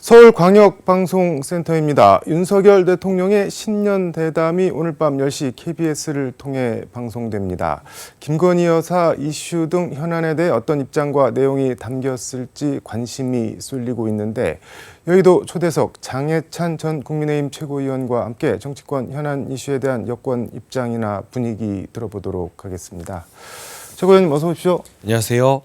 서울광역방송센터입니다. 윤석열 대통령의 신년 대담이 오늘 밤 10시 KBS를 통해 방송됩니다. 김건희 여사 이슈 등 현안에 대해 어떤 입장과 내용이 담겼을지 관심이 쏠리고 있는데 여의도 초대석 장해찬 전 국민의힘 최고위원과 함께 정치권 현안 이슈에 대한 여권 입장이나 분위기 들어보도록 하겠습니다. 최고위원님 어서 오십시오. 안녕하세요.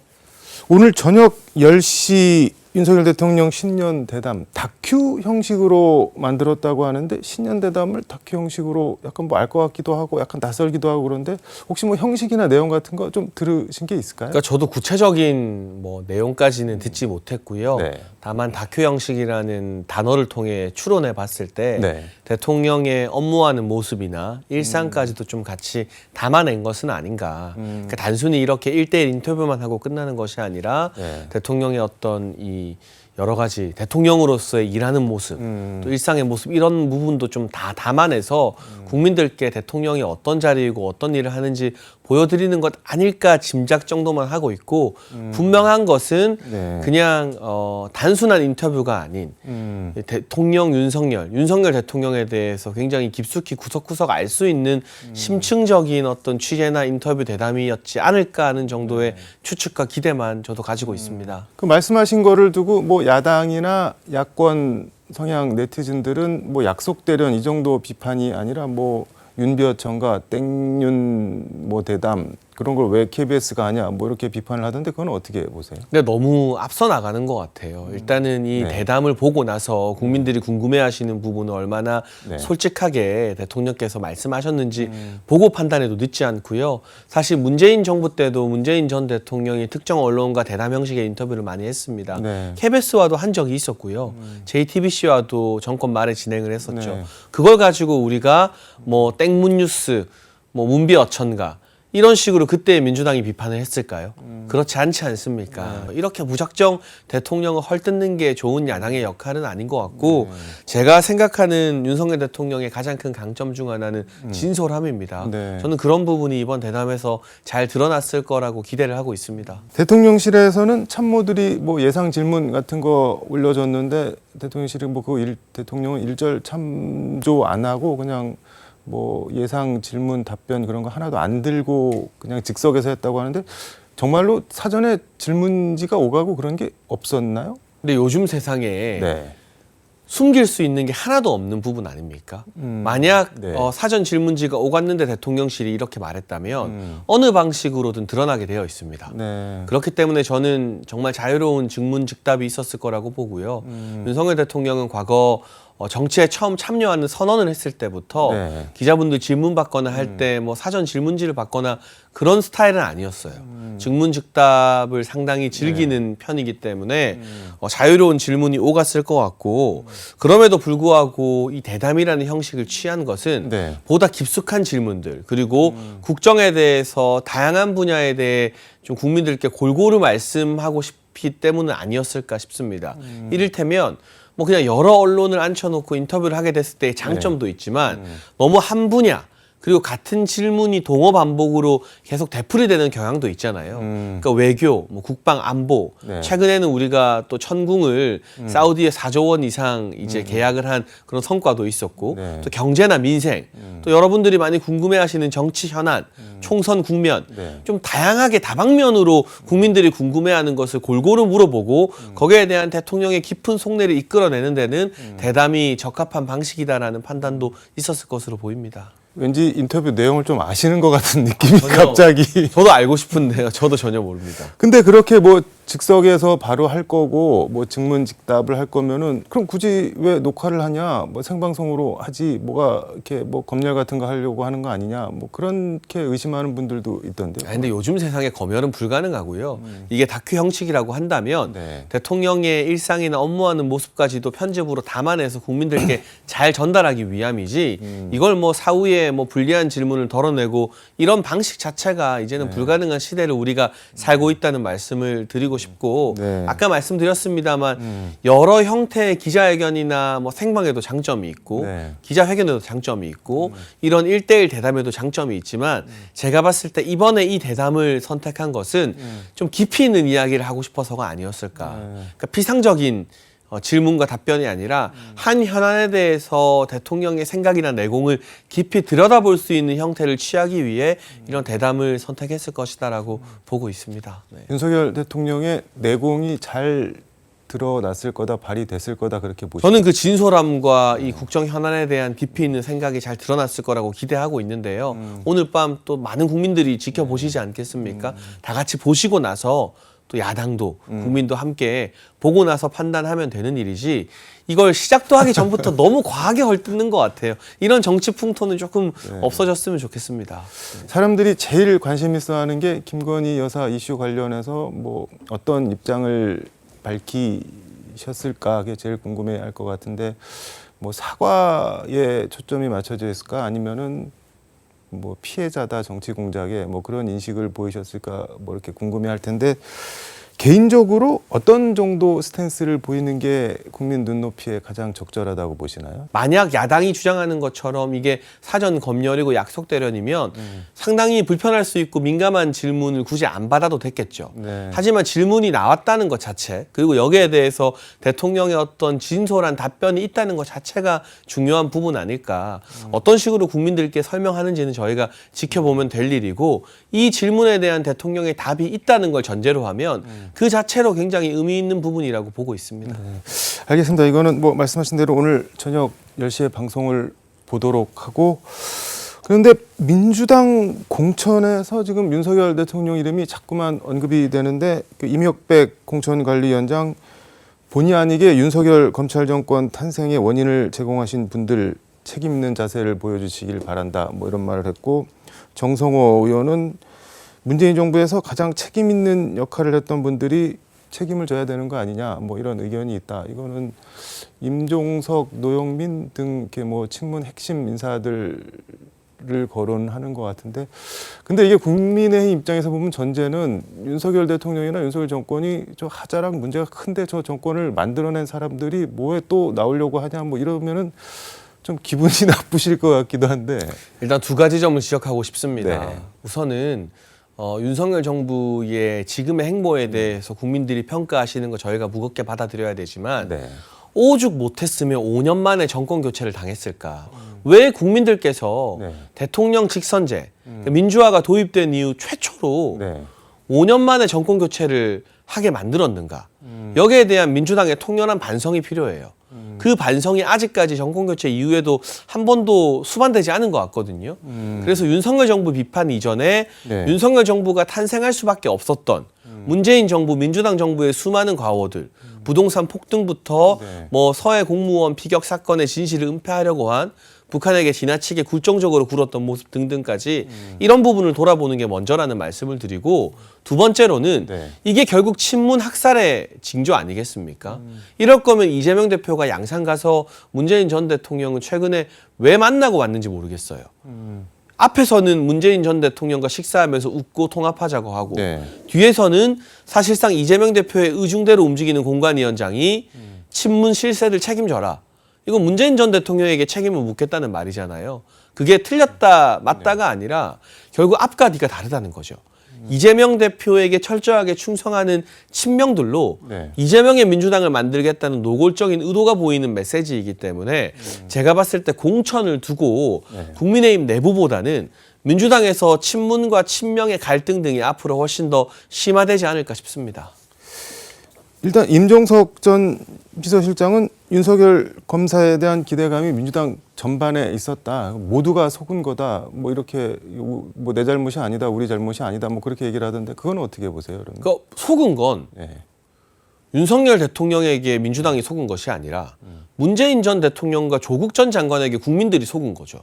오늘 저녁 10시 윤석열 대통령 신년 대담 다큐 형식으로 만들었다고 하는데 신년 대담을 다큐 형식으로 약간 뭐 알 것 같기도 하고 약간 낯설기도 하고 그런데 혹시 뭐 형식이나 내용 같은 거 좀 들으신 게 있을까요? 그러니까 저도 구체적인 뭐 내용까지는 듣지 못했고요. 네. 다만 다큐 형식이라는 단어를 통해 추론해 봤을 때 네. 대통령의 업무하는 모습이나 일상까지도 좀 같이 담아낸 것은 아닌가. 그러니까 단순히 이렇게 1대1 인터뷰만 하고 끝나는 것이 아니라 네. 대통령의 어떤 이 여러 가지 대통령으로서의 일하는 모습, 또 일상의 모습 이런 부분도 좀 다 담아내서 국민들께 대통령이 어떤 자리이고 어떤 일을 하는지 보여드리는 것 아닐까 짐작 정도만 하고 있고 분명한 것은 네. 그냥 단순한 인터뷰가 아닌 대통령 윤석열 대통령에 대해서 굉장히 깊숙이 구석구석 알 수 있는 심층적인 어떤 취재나 인터뷰 대담이었지 않을까 하는 정도의 추측과 기대만 저도 가지고 있습니다. 그 말씀하신 거를 두고 뭐 야당이나 야권 성향 네티즌들은 뭐 약속대련 이 정도 비판이 아니라 뭐 윤비어 청가 땡윤 뭐 대담 그런 걸 왜 KBS가 하냐 뭐 이렇게 비판을 하던데 그건 어떻게 보세요? 근데 너무 앞서 나가는 것 같아요. 일단은 이 네. 대담을 보고 나서 국민들이 궁금해하시는 부분은 얼마나 네. 솔직하게 대통령께서 말씀하셨는지 보고 판단해도 늦지 않고요. 사실 문재인 정부 때도 문재인 전 대통령이 특정 언론과 대담 형식의 인터뷰를 많이 했습니다. 네. KBS와도 한 적이 있었고요. JTBC와도 정권 말에 진행을 했었죠. 네. 그걸 가지고 우리가 뭐 땡문뉴스, 뭐 문비어천가 이런 식으로 그때 민주당이 비판을 했을까요? 그렇지 않지 않습니까? 이렇게 무작정 대통령을 헐뜯는 게 좋은 야당의 역할은 아닌 것 같고 제가 생각하는 윤석열 대통령의 가장 큰 강점 중 하나는 진솔함입니다. 네. 저는 그런 부분이 이번 대담에서 잘 드러났을 거라고 기대를 하고 있습니다. 대통령실에서는 참모들이 뭐 예상 질문 같은 거 올려줬는데 대통령실이 뭐 대통령은 일절 참조 안 하고 그냥 뭐 예상 질문 답변 그런 거 하나도 안 들고 그냥 즉석에서 했다고 하는데 정말로 사전에 질문지가 오가고 그런 게 없었나요? 근데 요즘 세상에 네. 숨길 수 있는 게 하나도 없는 부분 아닙니까? 만약 네. 사전 질문지가 오갔는데 대통령실이 이렇게 말했다면 어느 방식으로든 드러나게 되어 있습니다. 네. 그렇기 때문에 저는 정말 자유로운 증문즉답이 있었을 거라고 보고요. 윤석열 대통령은 과거 정치에 처음 참여하는 선언을 했을 때부터 네. 기자분들 질문 받거나 할 때 뭐 사전 질문지를 받거나 그런 스타일은 아니었어요. 증문즉답을 상당히 즐기는 편이기 때문에 자유로운 질문이 오갔을 것 같고 그럼에도 불구하고 이 대담이라는 형식을 취한 것은 네. 보다 깊숙한 질문들 그리고 국정에 대해서 다양한 분야에 대해 좀 국민들께 골고루 말씀하고 싶기 때문은 아니었을까 싶습니다. 이를테면 뭐 그냥 여러 언론을 앉혀놓고 인터뷰를 하게 됐을 때의 장점도 있지만 너무 한 분야 그리고 같은 질문이 동어 반복으로 계속 되풀이되는 경향도 있잖아요. 그러니까 외교, 뭐 국방, 안보. 네. 최근에는 우리가 또 천궁을 사우디에 4조 원 이상 이제 계약을 한 그런 성과도 있었고 네. 또 경제나 민생, 또 여러분들이 많이 궁금해하시는 정치 현안, 총선 국면, 네. 좀 다양하게 다방면으로 국민들이 궁금해하는 것을 골고루 물어보고 거기에 대한 대통령의 깊은 속내를 이끌어내는 데는 대담이 적합한 방식이다라는 판단도 있었을 것으로 보입니다. 왠지 인터뷰 내용을 좀 아시는 것 같은 느낌이 전혀. 갑자기. 저도 알고 싶은데요. 저도 전혀 모릅니다. 근데 그렇게 뭐 즉석에서 바로 할 거고 뭐 증문즉답을 할 거면은 그럼 굳이 왜 녹화를 하냐? 뭐 생방송으로 하지 뭐가 이렇게 뭐 검열 같은 거 하려고 하는 거 아니냐? 뭐 그렇게 의심하는 분들도 있던데요. 근데 요즘 세상에 검열은 불가능하고요. 이게 다큐 형식이라고 한다면 네. 대통령의 일상이나 업무하는 모습까지도 편집으로 담아내서 국민들께 잘 전달하기 위함이지 이걸 뭐 사후에 뭐 불리한 질문을 덜어내고 이런 방식 자체가 이제는 불가능한 시대를 우리가 살고 있다는 말씀을 드리고 싶고 네. 아까 말씀드렸습니다만 여러 형태의 기자회견이나 뭐 생방에도 장점이 있고 네. 기자회견에도 장점이 있고 이런 1대1 대담에도 장점이 있지만 제가 봤을 때 이번에 이 대담을 선택한 것은 좀 깊이 있는 이야기를 하고 싶어서가 아니었을까. 그러니까 피상적인 질문과 답변이 아니라 한 현안에 대해서 대통령의 생각이나 내공을 깊이 들여다볼 수 있는 형태를 취하기 위해 이런 대담을 선택했을 것이다라고 보고 있습니다. 네. 윤석열 대통령의 내공이 잘 드러났을 거다, 발휘됐을 거다 그렇게 보시죠? 저는 그 진솔함과 이 국정 현안에 대한 깊이 있는 생각이 잘 드러났을 거라고 기대하고 있는데요. 오늘 밤 또 많은 국민들이 지켜보시지 않겠습니까? 다 같이 보시고 나서 또 야당도 국민도 함께 보고 나서 판단하면 되는 일이지 이걸 시작도 하기 전부터 너무 과하게 헐뜯는 것 같아요. 이런 정치 풍토는 조금 없어졌으면 좋겠습니다. 사람들이 제일 관심 있어하는 게 김건희 여사 이슈 관련해서 뭐 어떤 입장을 밝히셨을까 그게 제일 궁금해할 것 같은데 뭐 사과에 초점이 맞춰져 있을까 아니면은 뭐 피해자다 정치 공작에 뭐 그런 인식을 보이셨을까 뭐 이렇게 궁금해할 텐데 개인적으로 어떤 정도 스탠스를 보이는 게 국민 눈높이에 가장 적절하다고 보시나요? 만약 야당이 주장하는 것처럼 이게 사전 검열이고 약속 대련이면 상당히 불편할 수 있고 민감한 질문을 굳이 안 받아도 됐겠죠. 네. 하지만 질문이 나왔다는 것 자체 그리고 여기에 대해서 대통령의 어떤 진솔한 답변이 있다는 것 자체가 중요한 부분 아닐까. 어떤 식으로 국민들께 설명하는지는 저희가 지켜보면 될 일이고 이 질문에 대한 대통령의 답이 있다는 걸 전제로 하면 그 자체로 굉장히 의미 있는 부분이라고 보고 있습니다. 알겠습니다. 이거는 뭐 말씀하신 대로 오늘 저녁 10시에 방송을 보도록 하고 그런데 민주당 공천에서 지금 윤석열 대통령 이름이 자꾸만 언급이 되는데 그 임혁백 공천관리위원장 본의 아니게 윤석열 검찰 정권 탄생의 원인을 제공하신 분들 책임 있는 자세를 보여주시길 바란다 뭐 이런 말을 했고 정성호 의원은 문재인 정부에서 가장 책임 있는 역할을 했던 분들이 책임을 져야 되는 거 아니냐 뭐 이런 의견이 있다. 이거는 임종석, 노영민 등 이렇게 뭐 친문 핵심 인사들을 거론하는 것 같은데 근데 이게 국민의힘 입장에서 보면 전제는 윤석열 대통령이나 윤석열 정권이 저 하자랑 문제가 큰데 저 정권을 만들어낸 사람들이 뭐에 또 나오려고 하냐 뭐 이러면은 좀 기분이 나쁘실 것 같기도 한데 일단 두 가지 점을 지적하고 싶습니다. 네. 우선은 윤석열 정부의 지금의 행보에 대해서 국민들이 평가하시는 거 저희가 무겁게 받아들여야 되지만 네. 오죽 못했으면 5년 만에 정권 교체를 당했을까? 왜 국민들께서 네. 대통령 직선제, 민주화가 도입된 이후 최초로 네. 5년 만에 정권 교체를 하게 만들었는가? 여기에 대한 민주당의 통렬한 반성이 필요해요. 그 반성이 아직까지 정권 교체 이후에도 한 번도 수반되지 않은 것 같거든요. 그래서 윤석열 정부 비판 이전에 네. 윤석열 정부가 탄생할 수밖에 없었던 문재인 정부, 민주당 정부의 수많은 과오들, 부동산 폭등부터 네. 뭐 서해 공무원 피격 사건의 진실을 은폐하려고 한 북한에게 지나치게 굴종적으로 굴었던 모습 등등까지 이런 부분을 돌아보는 게 먼저라는 말씀을 드리고 두 번째로는 네. 이게 결국 친문 학살의 징조 아니겠습니까? 이럴 거면 이재명 대표가 양산 가서 문재인 전 대통령은 최근에 왜 만나고 왔는지 모르겠어요. 앞에서는 문재인 전 대통령과 식사하면서 웃고 통합하자고 하고 네. 뒤에서는 사실상 이재명 대표의 의중대로 움직이는 공관위원장이 친문 실세를 책임져라. 이건 문재인 전 대통령에게 책임을 묻겠다는 말이잖아요. 그게 틀렸다 맞다가 아니라 결국 앞과 뒤가 다르다는 거죠. 이재명 대표에게 철저하게 충성하는 친명들로 네. 이재명의 민주당을 만들겠다는 노골적인 의도가 보이는 메시지이기 때문에 제가 봤을 때 공천을 두고 네. 국민의힘 내부보다는 민주당에서 친문과 친명의 갈등 등이 앞으로 훨씬 더 심화되지 않을까 싶습니다. 일단 임종석 전 비서실장은 윤석열 검사에 대한 기대감이 민주당 전반에 있었다. 모두가 속은 거다. 뭐 이렇게 뭐 내 잘못이 아니다. 우리 잘못이 아니다. 뭐 그렇게 얘기를 하던데 그건 어떻게 보세요? 그러면? 그러니까 속은 건 네. 윤석열 대통령에게 민주당이 속은 것이 아니라 문재인 전 대통령과 조국 전 장관에게 국민들이 속은 거죠.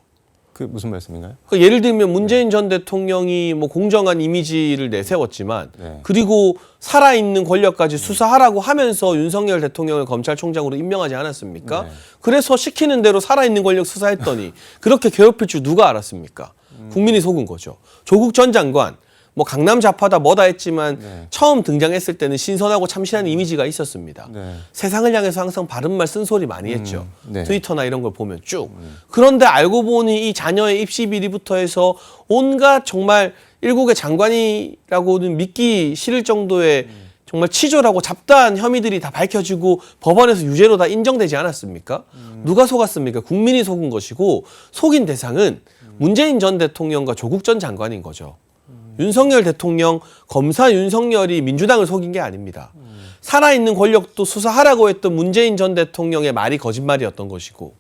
그 무슨 말씀인가요? 그러니까 예를 들면 문재인 전 대통령이 뭐 공정한 이미지를 내세웠지만 네. 그리고 살아있는 권력까지 수사하라고 하면서 윤석열 대통령을 검찰총장으로 임명하지 않았습니까? 네. 그래서 시키는 대로 살아있는 권력 수사했더니 그렇게 괴롭힐 줄 누가 알았습니까? 국민이 속은 거죠. 조국 전 장관 뭐 강남 좌파다 뭐다 했지만 네. 처음 등장했을 때는 신선하고 참신한 이미지가 있었습니다. 네. 세상을 향해서 항상 바른 말 쓴소리 많이 했죠. 네. 트위터나 이런 걸 보면 쭉. 그런데 알고 보니 이 자녀의 입시 비리부터 해서 온갖 정말 일국의 장관이라고는 믿기 싫을 정도의 정말 치졸하고 잡다한 혐의들이 다 밝혀지고 법원에서 유죄로 다 인정되지 않았습니까? 누가 속았습니까? 국민이 속은 것이고 속인 대상은 문재인 전 대통령과 조국 전 장관인 거죠. 윤석열 대통령, 검사 윤석열이 민주당을 속인 게 아닙니다. 살아있는 권력도 수사하라고 했던 문재인 전 대통령의 말이 거짓말이었던 것이고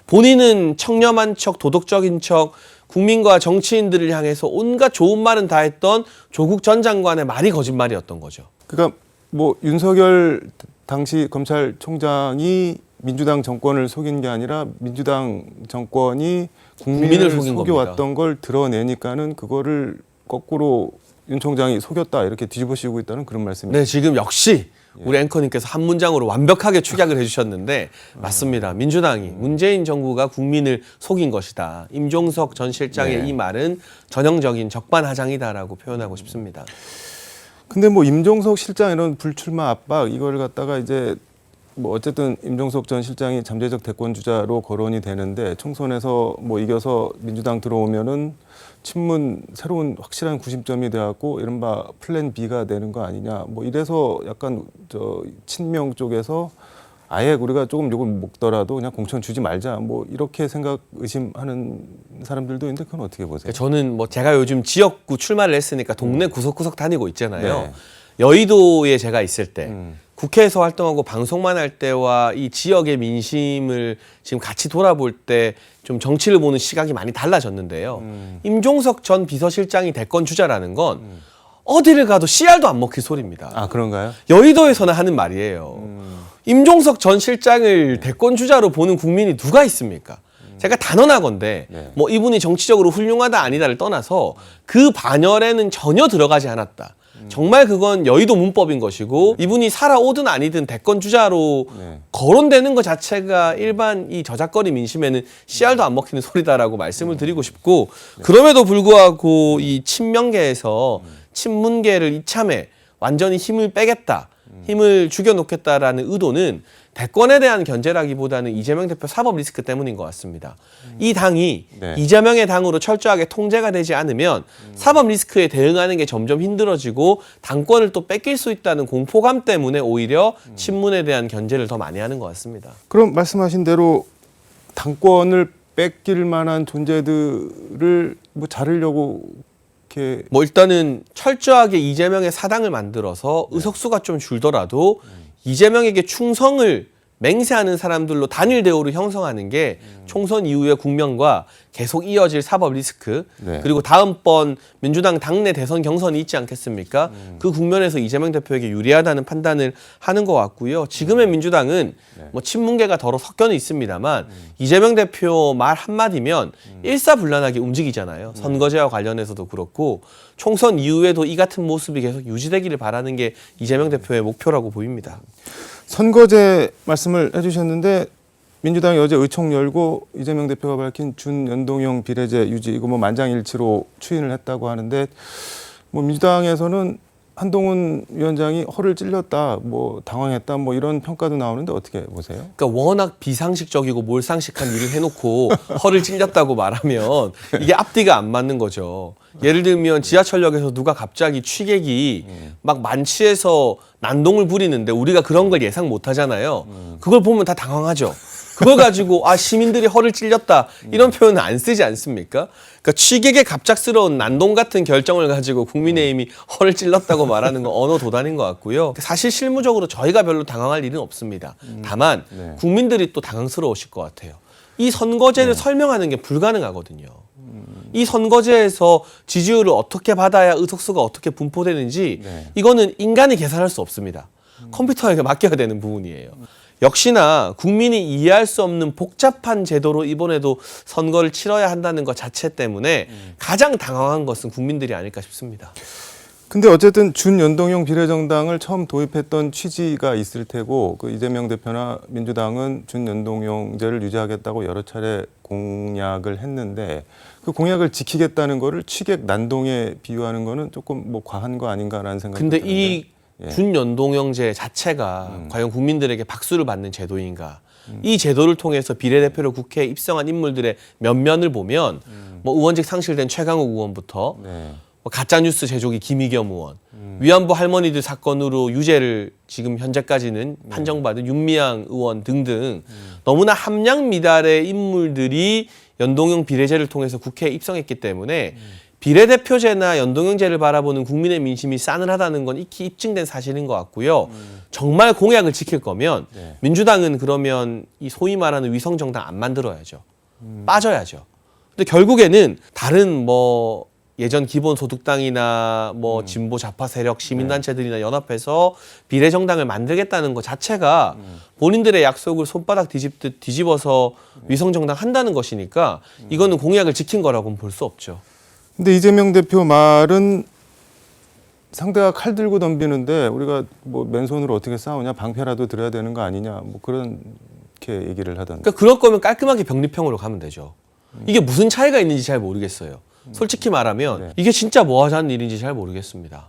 본인은 청렴한 척, 도덕적인 척, 국민과 정치인들을 향해서 온갖 좋은 말은 다 했던 조국 전 장관의 말이 거짓말이었던 거죠. 그러니까 뭐 윤석열 당시 검찰총장이 민주당 정권을 속인 게 아니라 민주당 정권이 국민을 속여왔던 걸 드러내니까는 그거를 거꾸로 윤 총장이 속였다 이렇게 뒤집어 씌우고 있다는 그런 말씀이죠. 네, 지금 역시 우리 앵커님께서 한 문장으로 완벽하게 축약을 해주셨는데 맞습니다. 민주당이 문재인 정부가 국민을 속인 것이다. 임종석 전 실장의 네. 이 말은 전형적인 적반하장이다라고 표현하고 싶습니다. 근데 뭐 임종석 실장 이런 불출마 압박 이걸 갖다가 이제 뭐 어쨌든 임종석 전 실장이 잠재적 대권 주자로 거론이 되는데 총선에서 뭐 이겨서 민주당 들어오면은 친문 새로운 확실한 구심점이 돼갖고 이른바 플랜 B가 되는 거 아니냐 뭐 이래서 약간 저 친명 쪽에서 아예 우리가 조금 욕을 먹더라도 그냥 공천 주지 말자 뭐 이렇게 생각 의심하는 사람들도 있는데 그건 어떻게 보세요? 저는 뭐 제가 요즘 지역구 출마를 했으니까 동네 구석구석 다니고 있잖아요. 네. 여의도에 제가 있을 때 국회에서 활동하고 방송만 할 때와 이 지역의 민심을 지금 같이 돌아볼 때 좀 정치를 보는 시각이 많이 달라졌는데요. 임종석 전 비서실장이 대권 주자라는 건 어디를 가도 씨알도 안 먹힐 소리입니다. 아 그런가요? 여의도에서나 하는 말이에요. 임종석 전 실장을 대권 주자로 보는 국민이 누가 있습니까? 제가 단언하건대 네. 뭐 이분이 정치적으로 훌륭하다 아니다를 떠나서 그 반열에는 전혀 들어가지 않았다. 정말 그건 여의도 문법인 것이고 이분이 살아오든 아니든 대권 주자로 네. 거론되는 것 자체가 일반 이 저작거리 민심에는 씨알도 안 먹히는 소리다라고 말씀을 드리고 싶고 그럼에도 불구하고 이 친명계에서 친문계를 이참에 완전히 힘을 빼겠다. 힘을 죽여놓겠다라는 의도는 대권에 대한 견제라기보다는 이재명 대표 사법 리스크 때문인 것 같습니다. 이 당이 네. 이재명의 당으로 철저하게 통제가 되지 않으면 사법 리스크에 대응하는 게 점점 힘들어지고 당권을 또 뺏길 수 있다는 공포감 때문에 오히려 친문에 대한 견제를 더 많이 하는 것 같습니다. 그럼 말씀하신 대로 당권을 뺏길 만한 존재들을 뭐 자르려고 이렇게 뭐 일단은 철저하게 이재명의 사당을 만들어서 의석수가 좀 줄더라도 이재명에게 충성을 맹세하는 사람들로 단일 대우를 형성하는 게 총선 이후의 국면과 계속 이어질 사법 리스크 네. 그리고 다음번 민주당 당내 대선 경선이 있지 않겠습니까? 그 국면에서 이재명 대표에게 유리하다는 판단을 하는 것 같고요. 지금의 민주당은 뭐 친문계가 더러 섞여는 있습니다만 이재명 대표 말 한마디면 일사불란하게 움직이잖아요. 선거제와 관련해서도 그렇고 총선 이후에도 이 같은 모습이 계속 유지되기를 바라는 게 이재명 대표의 목표라고 보입니다. 선거제 말씀을 해주셨는데 민주당이 어제 의총 열고 이재명 대표가 밝힌 준연동형 비례제 유지 이거 뭐 만장일치로 추인을 했다고 하는데 뭐 민주당에서는 한동훈 위원장이 허를 찔렸다, 뭐 당황했다, 뭐 이런 평가도 나오는데 어떻게 보세요? 그러니까 워낙 비상식적이고 몰상식한 일을 해놓고 허를 찔렸다고 말하면 이게 앞뒤가 안 맞는 거죠. 예를 들면 지하철역에서 누가 갑자기 취객이 막 만취해서 난동을 부리는데 우리가 그런 걸 예상 못 하잖아요. 그걸 보면 다 당황하죠. 그걸 가지고 아 시민들이 허를 찔렸다 이런 표현은 안 쓰지 않습니까? 그러니까 취객의 갑작스러운 난동 같은 결정을 가지고 국민의힘이 허를 찔렀다고 말하는 건 언어 도단인 것 같고요. 사실 실무적으로 저희가 별로 당황할 일은 없습니다. 다만 네. 국민들이 또 당황스러우실 것 같아요. 이 선거제를 설명하는 게 불가능하거든요. 이 선거제에서 지지율을 어떻게 받아야 의석수가 어떻게 분포되는지 네. 이거는 인간이 계산할 수 없습니다. 컴퓨터에게 맡겨야 되는 부분이에요. 역시나 국민이 이해할 수 없는 복잡한 제도로 이번에도 선거를 치러야 한다는 것 자체 때문에 가장 당황한 것은 국민들이 아닐까 싶습니다. 근데 어쨌든 준연동형 비례정당을 처음 도입했던 취지가 있을 테고 그 이재명 대표나 민주당은 준연동형제를 유지하겠다고 여러 차례 공약을 했는데 그 공약을 지키겠다는 거를 취객 난동에 비유하는 거는 조금 뭐 과한 거 아닌가라는 생각이 근데 드는데. 이 예. 준연동형제 자체가 과연 국민들에게 박수를 받는 제도인가? 이 제도를 통해서 비례대표로 국회에 입성한 인물들의 면면을 보면 뭐 의원직 상실된 최강욱 의원부터 네. 가짜뉴스 제조기 김의겸 의원, 위안부 할머니들 사건으로 유죄를 지금 현재까지는 판정받은 윤미향 의원 등등 너무나 함량 미달의 인물들이 연동형 비례제를 통해서 국회에 입성했기 때문에 비례대표제나 연동형제를 바라보는 국민의 민심이 싸늘하다는 건 익히 입증된 사실인 것 같고요. 정말 공약을 지킬 거면 민주당은 그러면 이 소위 말하는 위성정당 안 만들어야죠. 빠져야죠. 근데 결국에는 다른 뭐 예전 기본소득당이나 뭐 진보 좌파 세력 시민단체들이나 연합해서 비례정당을 만들겠다는 것 자체가 본인들의 약속을 손바닥 뒤집듯 뒤집어서 위성정당 한다는 것이니까 이거는 공약을 지킨 거라고는 볼 수 없죠. 근데 이재명 대표 말은 상대가 칼 들고 덤비는데 우리가 뭐 맨손으로 어떻게 싸우냐, 방패라도 들어야 되는 거 아니냐, 뭐 그렇게 얘기를 하던데. 그러니까 그럴 거면 깔끔하게 병립형으로 가면 되죠. 이게 무슨 차이가 있는지 잘 모르겠어요. 솔직히 말하면 이게 진짜 뭐 하자는 일인지 잘 모르겠습니다.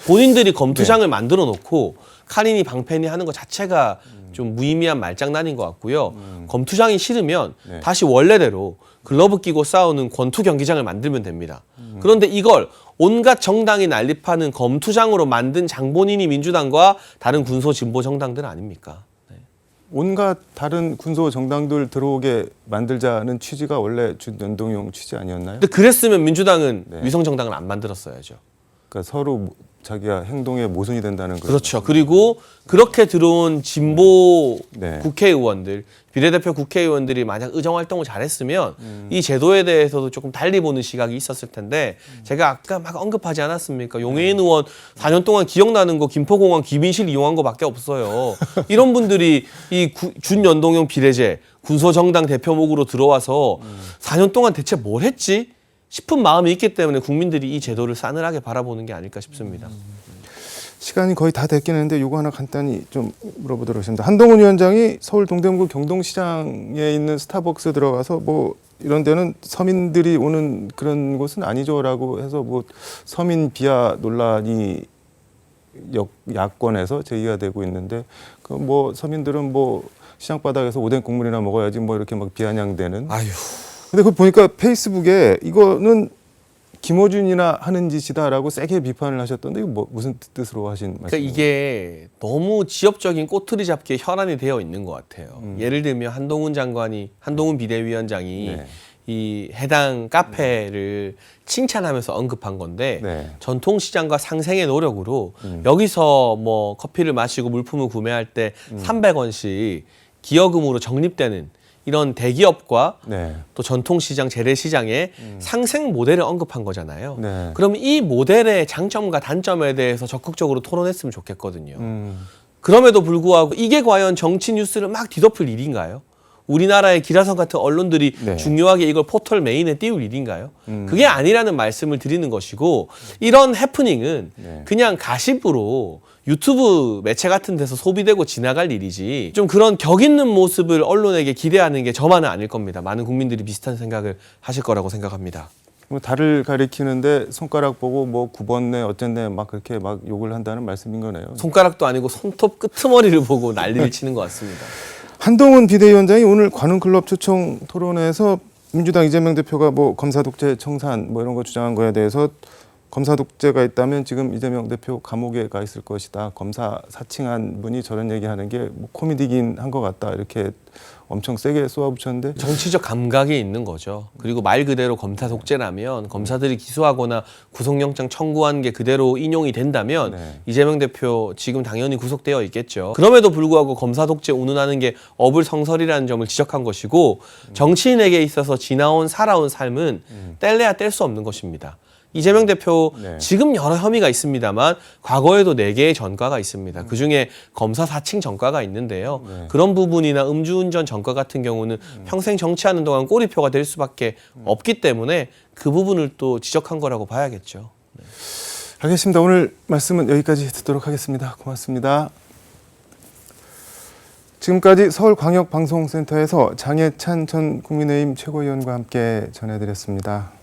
본인들이 검투장을 만들어 놓고 칼이니 방패니 하는 것 자체가 좀 무의미한 말장난인 것 같고요. 검투장이 싫으면 다시 원래대로 글러브 끼고 싸우는 권투 경기장을 만들면 됩니다. 그런데 이걸 온갖 정당이 난립하는 검투장으로 만든 장본인이 민주당과 다른 군소 진보 정당들 아닙니까? 온갖 다른 군소 정당들 들어오게 만들자는 취지가 원래 연동형 취지 아니었나요? 근데 그랬으면 민주당은 위성 정당을 안 만들었어야죠. 그러니까 서로 자기가 행동에 모순이 된다는 거죠. 그렇죠. 그리고 그렇게 들어온 진보 네. 국회의원들, 비례대표 국회의원들이 만약 의정활동을 잘했으면 이 제도에 대해서도 조금 달리 보는 시각이 있었을 텐데 제가 아까 막 언급하지 않았습니까? 용해인 의원 4년 동안 기억나는 거 김포공항 귀빈실 이용한 거밖에 없어요. 이런 분들이 이 준연동형 비례제, 군소정당 대표목으로 들어와서 4년 동안 대체 뭘 했지? 싶은 마음이 있기 때문에 국민들이 이 제도를 싸늘하게 바라보는 게 아닐까 싶습니다. 시간이 거의 다 됐긴 했는데 이거 하나 간단히 좀 물어보도록 하겠습니다. 한동훈 위원장이 서울 동대문구 경동시장에 있는 스타벅스 들어가서 뭐 이런 데는 서민들이 오는 그런 곳은 아니죠라고 해서 뭐 서민 비하 논란이 야권에서 제기가 되고 있는데 그 뭐 서민들은 뭐 시장 바닥에서 오뎅 국물이나 먹어야지 뭐 이렇게 막 비아냥대는. 아유. 근데 그 보니까 페이스북에 이거는 김어준이나 하는 짓이다라고 세게 비판을 하셨던데 이거 뭐 무슨 뜻으로 하신 말씀이에요? 그러니까 이게 너무 지엽적인 꼬투리 잡기에 혈안이 되어 있는 것 같아요. 예를 들면 한동훈 비대위원장이 이 해당 카페를 칭찬하면서 언급한 건데 전통시장과 상생의 노력으로 여기서 뭐 커피를 마시고 물품을 구매할 때 300원씩 기여금으로 적립되는 이런 대기업과 또 전통시장, 재래시장의 상생 모델을 언급한 거잖아요. 그럼 이 모델의 장점과 단점에 대해서 적극적으로 토론했으면 좋겠거든요. 그럼에도 불구하고 이게 과연 정치 뉴스를 막 뒤덮을 일인가요? 우리나라의 기라성 같은 언론들이 중요하게 이걸 포털 메인에 띄울 일인가요? 그게 아니라는 말씀을 드리는 것이고 이런 해프닝은 그냥 가십으로 유튜브 매체 같은 데서 소비되고 지나갈 일이지 좀 그런 격 있는 모습을 언론에게 기대하는 게 저만은 아닐 겁니다. 많은 국민들이 비슷한 생각을 하실 거라고 생각합니다. 뭐 달을 가리키는데 손가락 보고 뭐 9번네 어쨌네 막 그렇게 막 욕을 한다는 말씀인 거네요. 손가락도 아니고 손톱 끄트머리를 보고 난리를 치는 것 같습니다. 한동훈 비대위원장이 오늘 관훈클럽 초청 토론회에서 민주당 이재명 대표가 뭐 검사 독재 청산 뭐 이런 거 주장한 거에 대해서 검사 독재가 있다면 지금 이재명 대표 감옥에 가 있을 것이다. 검사 사칭한 분이 저런 얘기하는 게 뭐 코미디긴 한 것 같다. 이렇게 엄청 세게 쏘아붙였는데 정치적 감각이 있는 거죠. 그리고 말 그대로 검사 독재라면 검사들이 기소하거나 구속영장 청구한 게 그대로 인용이 된다면 이재명 대표 지금 당연히 구속되어 있겠죠. 그럼에도 불구하고 검사 독재 운운하는 게 어불성설이라는 점을 지적한 것이고 정치인에게 있어서 지나온 살아온 삶은 뗄래야 뗄 수 없는 것입니다. 이재명 대표 지금 여러 혐의가 있습니다만 과거에도 4개의 전과가 있습니다. 그중에 검사 사칭 전과가 있는데요. 그런 부분이나 음주운전 전과 같은 경우는 평생 정치하는 동안 꼬리표가 될 수밖에 없기 때문에 그 부분을 또 지적한 거라고 봐야겠죠. 알겠습니다. 오늘 말씀은 여기까지 듣도록 하겠습니다. 고맙습니다. 지금까지 서울광역방송센터에서 장혜찬 전 국민의힘 최고위원과 함께 전해드렸습니다.